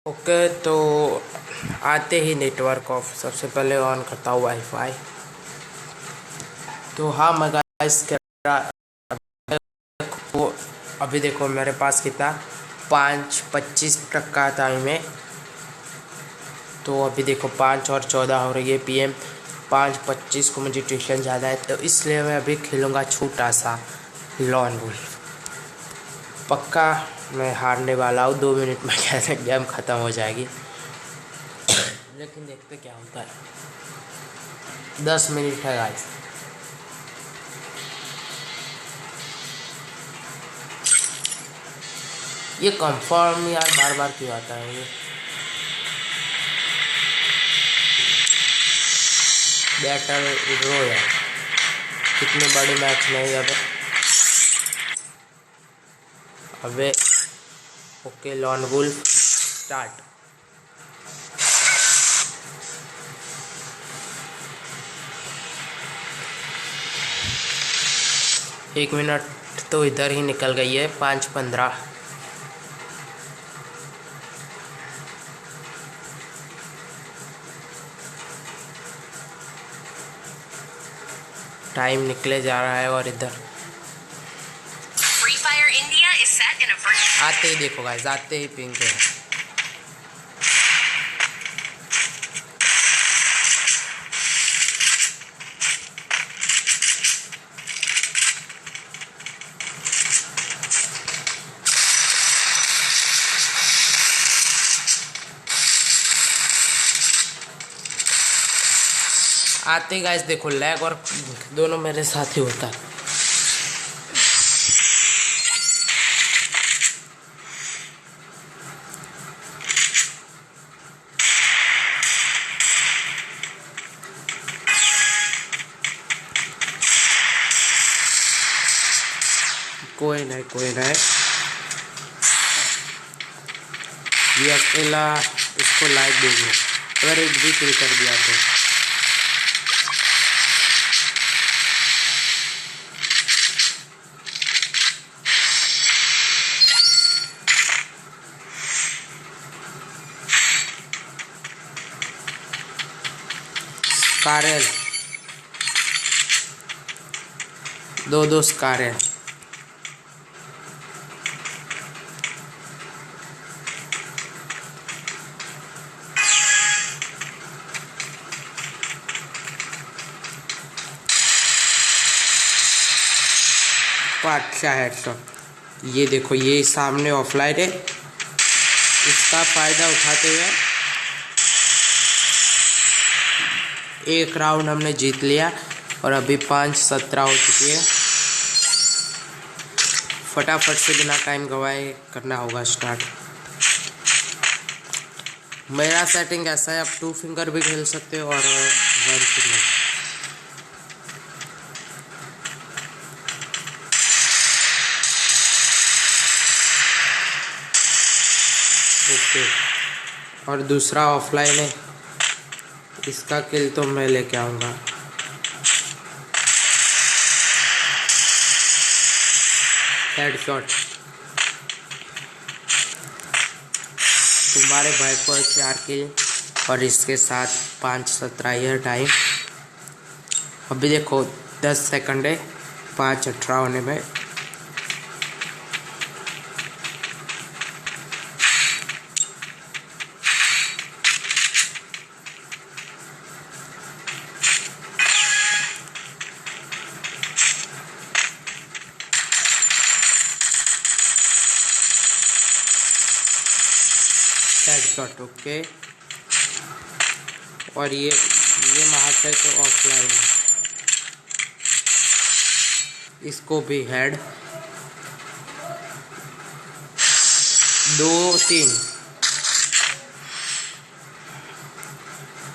Okay, तो आते ही network of सबसे पहले ऑन करता हूँ वाईफाई। तो हाँ मैं गाइस वो अभी देखो मेरे पास कितना 5:25 तक का टाइम है। तो अभी देखो 5:14 हो रही है PM। 5:25 को मुझे ट्यूशन जाना है, तो इसलिए मैं अभी खेलूँगा छोटा सा लॉन वुल्फ। पक्का मैं हारने वाला हूँ, 2 मिनट में कैसे गेम ख़त्म हो जाएगी, लेकिन देखते क्या होता है। 10 मिनट है गाइस। ये कंफर्म यार बार बार क्यों आता है ये। बैटल रॉयल कितने बड़े मैच नहीं अबे ओके लॉन वुल्फ स्टार्ट। एक मिनट तो इधर ही निकल गई है। 5:15 टाइम निकले जा रहा है और इधर आते ही देखो गाइस, आते ही पिंक है। आते गाइस देखो लैग और दोनों मेरे साथ ही होता है। कोई नहीं ये अकेला इसको लाइक देंगे अगर एक भी किल कर दिया तो। स्कारल दो स्कारल अच्छा हेडशॉट। ये देखो ये सामने ऑफलाइन है, इसका फ़ायदा उठाते हुए एक राउंड हमने जीत लिया और अभी 5:17 हो चुकी है। फटाफट से बिना टाइम गवाए करना होगा स्टार्ट। मेरा सेटिंग ऐसा है, आप 2 फिंगर भी खेल सकते हो और 1 फिंगर। ओके और दूसरा ऑफलाइन है, इसका किल तो मैं लेके आऊँगा। हेडशॉट तुम्हारे भाई को 4 किल और इसके साथ 5:17 ईयर टाइम। अभी देखो 10 सेकंड है 5:18 होने में। हेडशॉट ओके और ये मारता है तो ऑफलाइन है, इसको भी हेड 2-3।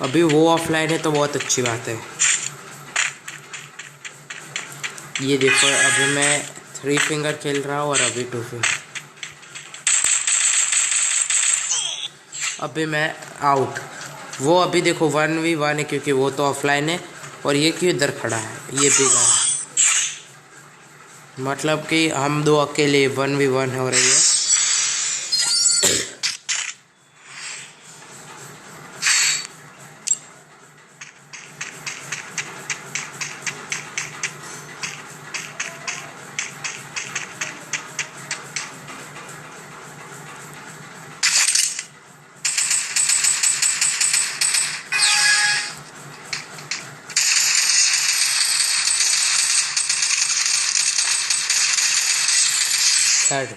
अभी वो ऑफलाइन है तो बहुत अच्छी बात है। ये देखो अभी मैं 3 फिंगर खेल रहा हूँ और अभी 2 फिंगर। अभी मैं आउट। वो अभी देखो 1v1 है क्योंकि वो तो ऑफलाइन है और ये क्यों इधर खड़ा है, ये भी गया। मतलब कि हम दो अकेले 1v1 हो रही है। हेड।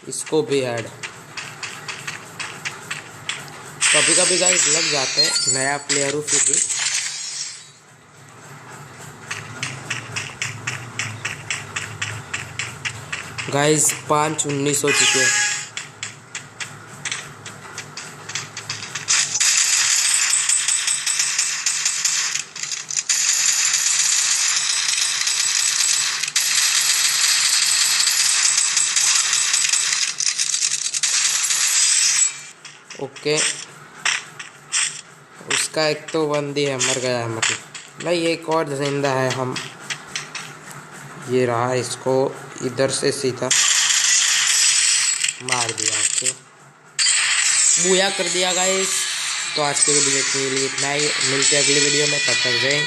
इसको भी हेड। कभी कभी गाइस लग जाते हैं, नया प्लेयर हूँ फिर भी। गाइस 5-19 हो चुके हैं। ओके, उसका एक तो बंदी है, मर गया है, मतलब नहीं, एक और जिंदा है। हम ये रहा, इसको इधर से सीधा मार दिया। ओके, बूया कर दिया गाइस। तो आज के वीडियो के लिए इतना ही, मिलते हैं अगली वीडियो में, तब तक जय।